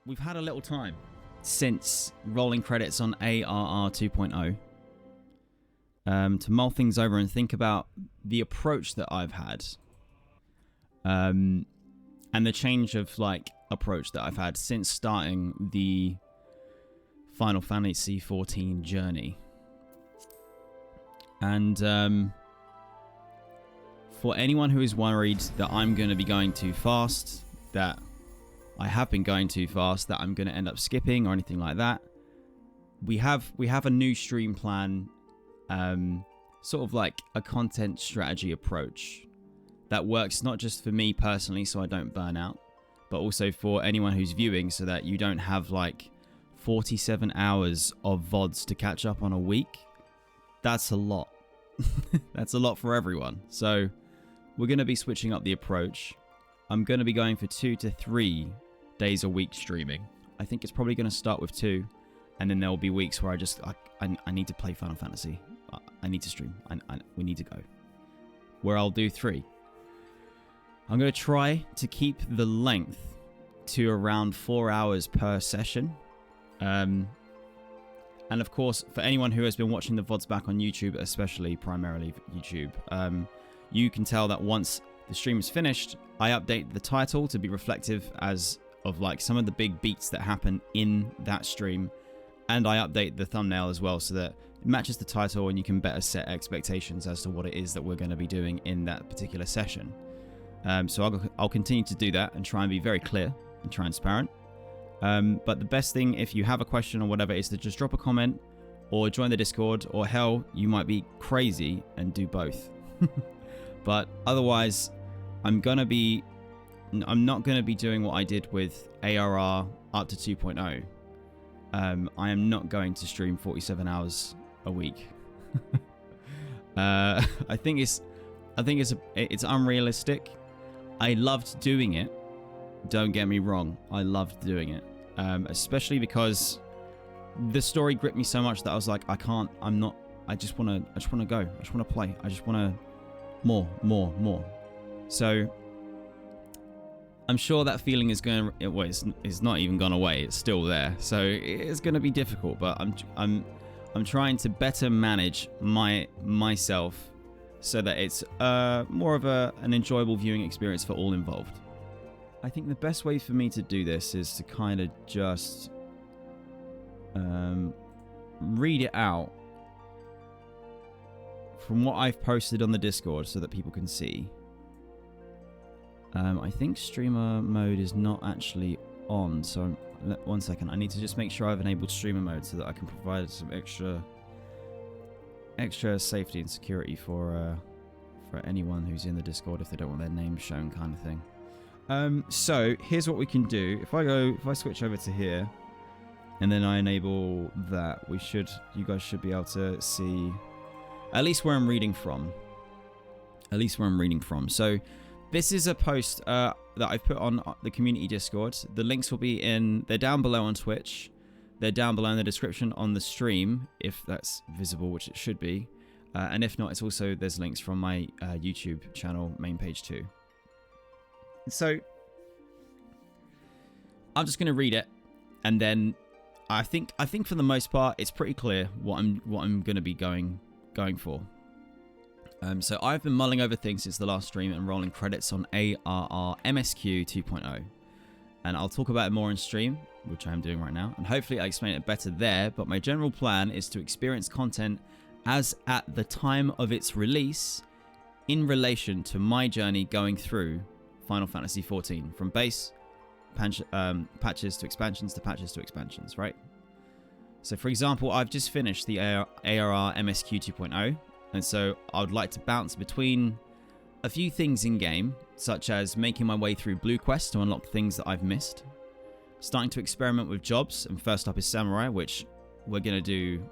we've had a little time since rolling credits on ARR 2.0 to mull things over and think about the approach that I've had, and the change of approach that I've had since starting the Final Fantasy XIV journey. And for anyone who is worried that I'm going to be going too fast, that I have been going too fast, that I'm going to end up skipping or anything like that, we have a new stream plan, sort of like a content strategy approach that works not just for me personally so I don't burn out, but also for anyone who's viewing so that you don't have 47 hours of VODs to catch up on a week. That's a lot. That's a lot for everyone. So we're going to be switching up the approach. I'm going to be going for 2 to 3 days a week streaming. I think it's probably going to start with 2, and then there will be weeks where I need to play Final Fantasy. I need to stream. We need to go. Where I'll do 3. I'm going to try to keep the length to around 4 hours per session. And of course, for anyone who has been watching the VODs back on YouTube, especially primarily YouTube, you can tell that once the stream is finished, I update the title to be reflective of some of the big beats that happen in that stream, and I update the thumbnail as well so that it matches the title and you can better set expectations as to what it is that we're going to be doing in that particular session. So I'll continue to do that and try and be very clear and transparent. But the best thing, if you have a question or whatever, is to just drop a comment or join the Discord, or hell, you might be crazy and do both. But otherwise, I'm not going to be doing what I did with ARR up to 2.0. I am not going to stream 47 hours a week. I think it's unrealistic. I loved doing it. Don't get me wrong. I loved doing it. Especially because the story gripped me so much that I was like, I just want to go. I just want to play. I just want to more. So I'm sure that feeling is going to, well, it's not even gone away. It's still there. So it's going to be difficult, but I'm trying to better manage myself so that it's more of an enjoyable viewing experience for all involved. I think the best way for me to do this is to kind of just read it out from what I've posted on the Discord so that people can see. I think streamer mode is not actually on, so one second. I need to just make sure I've enabled streamer mode so that I can provide some extra safety and security for anyone who's in the Discord if they don't want their name shown, kind of thing. So here's what we can do. If I switch over to here, and then I enable that, you guys should be able to see at least where I'm reading from. So this is a post that I've put on the community Discord. The links will be they're down below on Twitch. They're down below in the description on the stream, if that's visible, which it should be. And if not, there's links from my YouTube channel main page too. So I'm just going to read it, and then I think for the most part it's pretty clear what I'm going to be going for. So I've been mulling over things since the last stream and rolling credits on ARR MSQ 2.0, and I'll talk about it more in stream, which I am doing right now, and hopefully I explain it better there. But my general plan is to experience content as at the time of its release in relation to my journey going through Final Fantasy XIV, from base patches to expansions to patches to expansions, right? So for example, I've just finished the ARR MSQ 2.0, and so I would like to bounce between a few things in game, such as making my way through Blue Quest to unlock things that I've missed, starting to experiment with jobs, and first up is Samurai, which we're going to do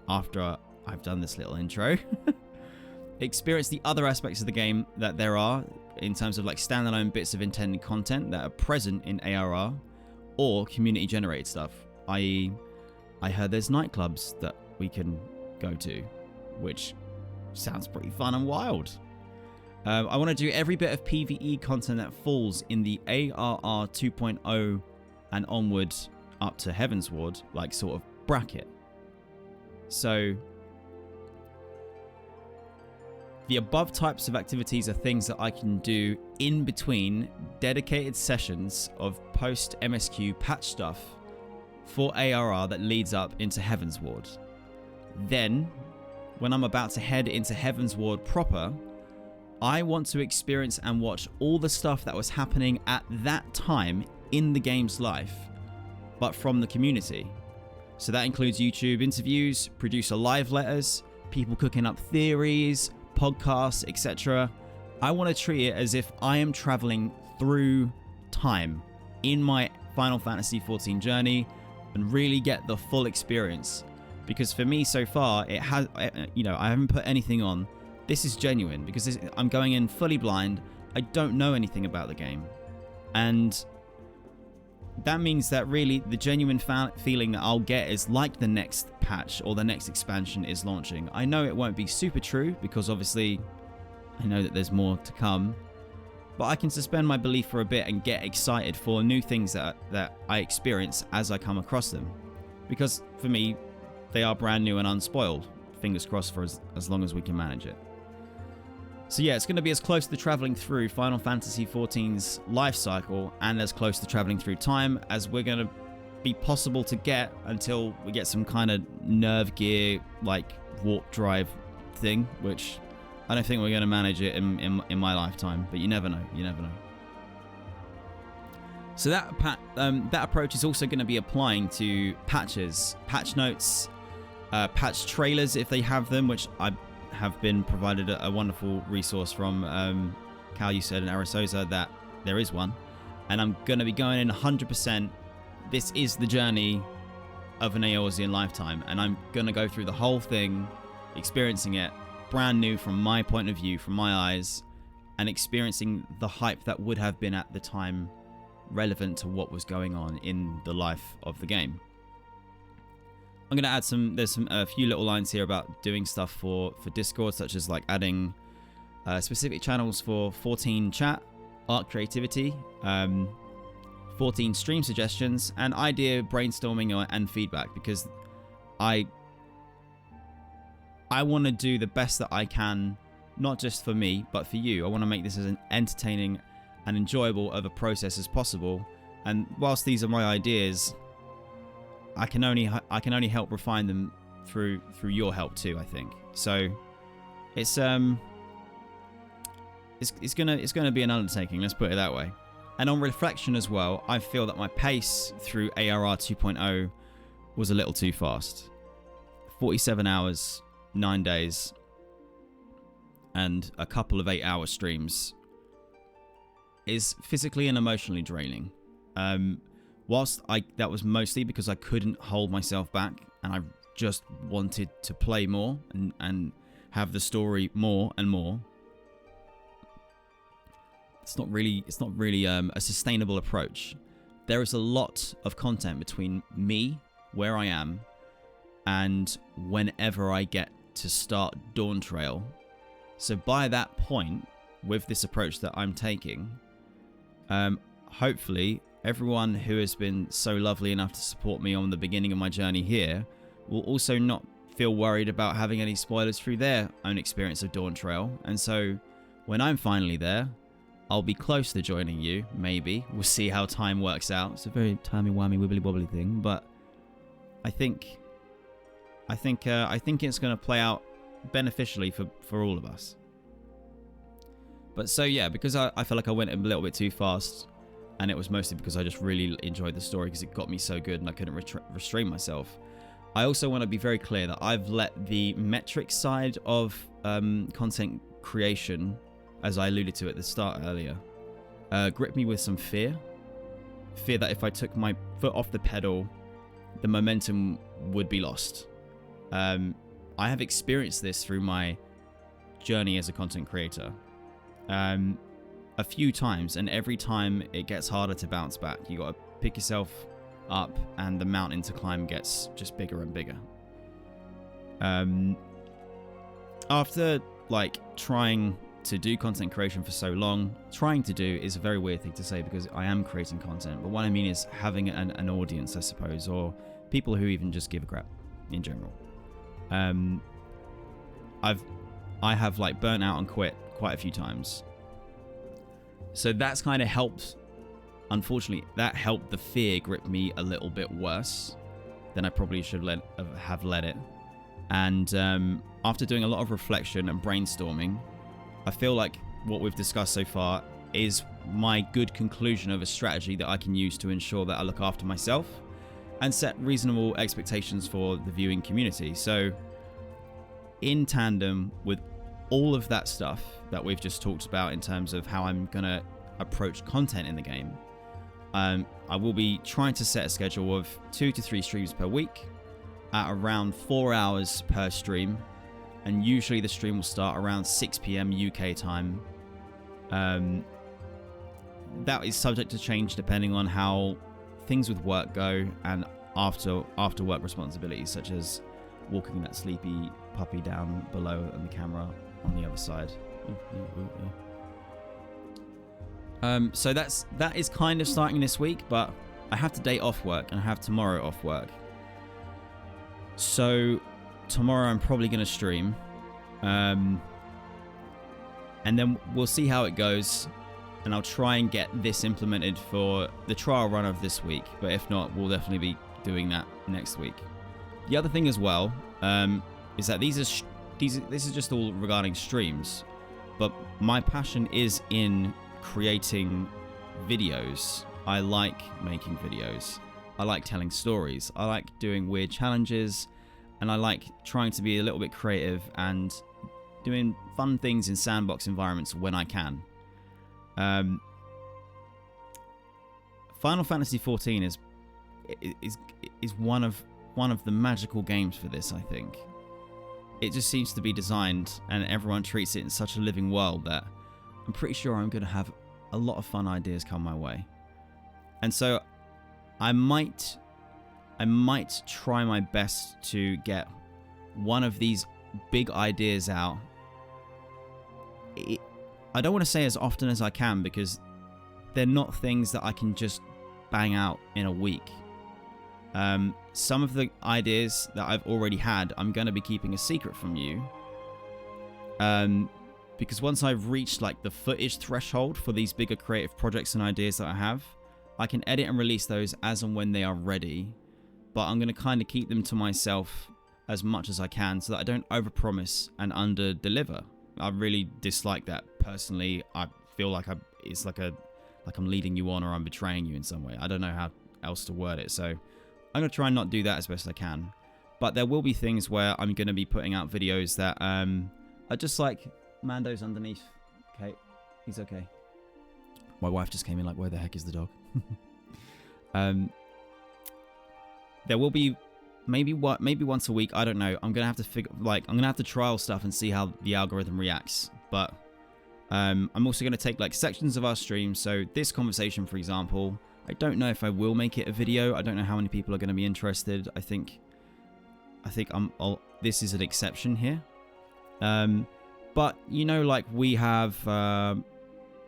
after I've done this little intro. Experience the other aspects of the game that there are in terms of standalone bits of intended content that are present in ARR, or community generated stuff, i.e. I heard there's nightclubs that we can go to, which sounds pretty fun and wild. I want to do every bit of PvE content that falls in the ARR 2.0 and onward up to Heavensward, like, sort of bracket. So the above types of activities are things that I can do in between dedicated sessions of post MSQ patch stuff for ARR that leads up into Heavensward. Then, when I'm about to head into Heavensward proper, I want to experience and watch all the stuff that was happening at that time in the game's life, but from the community. So that includes YouTube interviews, producer live letters, people cooking up theories, podcasts, etc. I want to treat it as if I am traveling through time in my Final Fantasy XIV journey and really get the full experience. Because for me so far, it has, I haven't put anything on. This is genuine because I'm going in fully blind. I don't know anything about the game. And that means that really the genuine feeling that I'll get is like the next patch or the next expansion is launching. I know it won't be super true because obviously I know that there's more to come, but I can suspend my belief for a bit and get excited for new things that I experience as I come across them. Because for me, they are brand new and unspoiled. Fingers crossed for as long as we can manage it. So yeah, it's going to be as close to traveling through Final Fantasy XIV's life cycle and as close to traveling through time as we're going to be possible to get until we get some kind of nerve gear, like warp drive thing, which I don't think we're going to manage it in my lifetime, but you never know. You never know. So that approach is also going to be applying to patches, patch notes, patch trailers if they have them, which I have been provided a wonderful resource from Cal. You said in Eorzeea that there is one, and I'm going to be going in 100%. This is the journey of an Eorzean Lifetime, and I'm going to go through the whole thing, experiencing it brand new from my point of view, from my eyes, and experiencing the hype that would have been at the time relevant to what was going on in the life of the game. I'm going to add a few little lines here about doing stuff for Discord, such as like adding specific channels for 14 chat, art creativity, 14 stream suggestions, and idea brainstorming and feedback, because I want to do the best that I can, not just for me, but for you. I want to make this as an entertaining and enjoyable of a process as possible. And whilst these are my ideas, I can only help refine them through your help too, I think. So it's gonna be an undertaking, let's put it that way. And on reflection as well, I feel that my pace through ARR 2.0 was a little too fast. 47 hours, 9 days, and a couple of 8-hour streams is physically and emotionally draining. Whilst that was mostly because I couldn't hold myself back and I just wanted to play more and have the story more and more. It's not really a sustainable approach. There is a lot of content between me, where I am, and whenever I get to start Dawntrail. So by that point, with this approach that I'm taking, hopefully everyone who has been so lovely enough to support me on the beginning of my journey here will also not feel worried about having any spoilers through their own experience of Dawntrail. And so when I'm finally there, I'll be close to joining you, maybe. We'll see how time works out. It's a very timey-wimey, wibbly-wobbly thing, but I think it's going to play out beneficially for all of us. But so yeah, because I feel like I went a little bit too fast, and it was mostly because I just really enjoyed the story because it got me so good and I couldn't restrain myself. I also want to be very clear that I've let the metric side of content creation, as I alluded to at the start earlier, grip me with some fear. Fear that if I took my foot off the pedal, the momentum would be lost. I have experienced this through my journey as a content creator a few times, and every time it gets harder to bounce back. You got to pick yourself up, and the mountain to climb gets just bigger and bigger. After like trying to do content creation for so long. Trying to do is a very weird thing to say because I am creating content, but what I mean is having an audience, I suppose, or people who even just give a crap in general. I have like burnt out and quit quite a few times. So that's kind of helped. Unfortunately, that helped the fear grip me a little bit worse than I probably should have let it. And after doing a lot of reflection and brainstorming, I feel like what we've discussed so far is my good conclusion of a strategy that I can use to ensure that I look after myself and set reasonable expectations for the viewing community. So in tandem with all of that stuff that we've just talked about in terms of how I'm going to approach content in the game, I will be trying to set a schedule of 2 to 3 streams per week at around 4 hours per stream. And usually the stream will start around 6 p.m. UK time. That is subject to change depending on how things with work go and after work responsibilities, such as walking that sleepy puppy down below and the camera on the other side. So that is kind of starting this week, but I have today off work and I have tomorrow off work. So tomorrow I'm probably going to stream, and then we'll see how it goes, and I'll try and get this implemented for the trial run of this week, but if not, we'll definitely be doing that next week. The other thing as well is that this is just all regarding streams, but my passion is in creating videos. I like making videos. I like telling stories. I like doing weird challenges, and I like trying to be a little bit creative and doing fun things in sandbox environments when I can. Final Fantasy XIV is one of the magical games for this, I think. It just seems to be designed, and everyone treats it in such a living world that I'm pretty sure I'm going to have a lot of fun ideas come my way. And so I might try my best to get one of these big ideas out. I don't want to say as often as I can because they're not things that I can just bang out in a week. Some of the ideas that I've already had, I'm going to be keeping a secret from you. Because once I've reached like the footage threshold for these bigger creative projects and ideas that I have, I can edit and release those as and when they are ready. But I'm going to kind of keep them to myself as much as I can so that I don't overpromise and underdeliver. I really dislike that personally. I feel like it's like I'm leading you on or I'm betraying you in some way. I don't know how else to word it. So I'm going to try and not do that as best I can. But there will be things where I'm going to be putting out videos that are just like Mando's underneath. Okay, he's okay. My wife just came in like, where the heck is the dog? There will be maybe once a week. I don't know. I'm gonna have to I'm gonna have to trial stuff and see how the algorithm reacts. But I'm also gonna take like sections of our stream. So this conversation, for example, I don't know if I will make it a video. I don't know how many people are gonna be interested. I think this is an exception here. But you know, like we have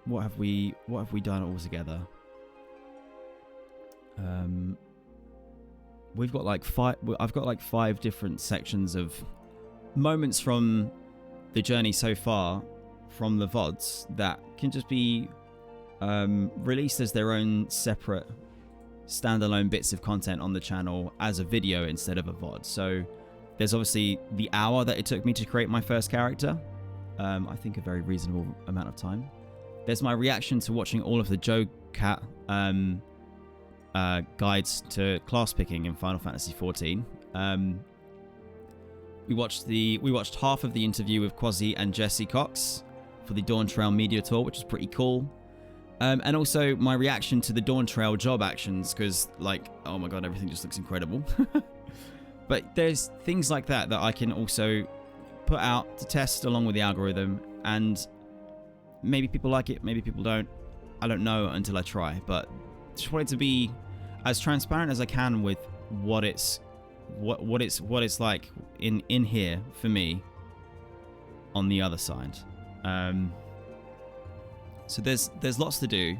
what have we done all together? We've got like I've got like 5 different sections of moments from the journey so far from the VODs that can just be released as their own separate standalone bits of content on the channel as a video instead of a VOD. So there's obviously the hour that it took me to create my first character. I think a very reasonable amount of time. There's my reaction to watching all of the Joe Cat guides to class picking in Final Fantasy XIV. We watched half of the interview with Quasi and Jesse Cox for the Dawntrail media tour, which is pretty cool. And also my reaction to the Dawntrail job actions, because like, oh my god, everything just looks incredible. But there's things like that I can also put out to test along with the algorithm, and maybe people like it, maybe people don't. I don't know until I try, but just wanted to be as transparent as I can with what it's like in here for me on the other side. So there's lots to do,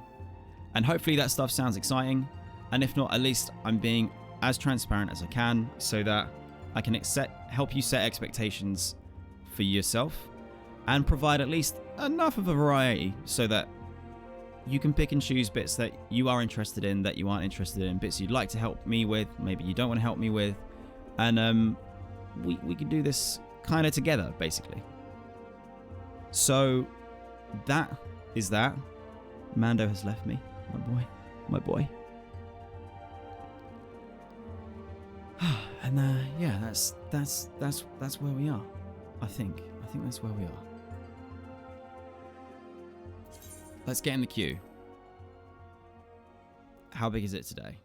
and hopefully that stuff sounds exciting, and if not, at least I'm being as transparent as I can so that I can help you set expectations for yourself and provide at least enough of a variety so that you can pick and choose bits that you are interested in, that you aren't interested in, bits you'd like to help me with, maybe you don't want to help me with, and we can do this kind of together, basically. So that is that. Mando has left me, my boy. And yeah, that's where we are. I think that's where we are. Let's get in the queue. How big is it today?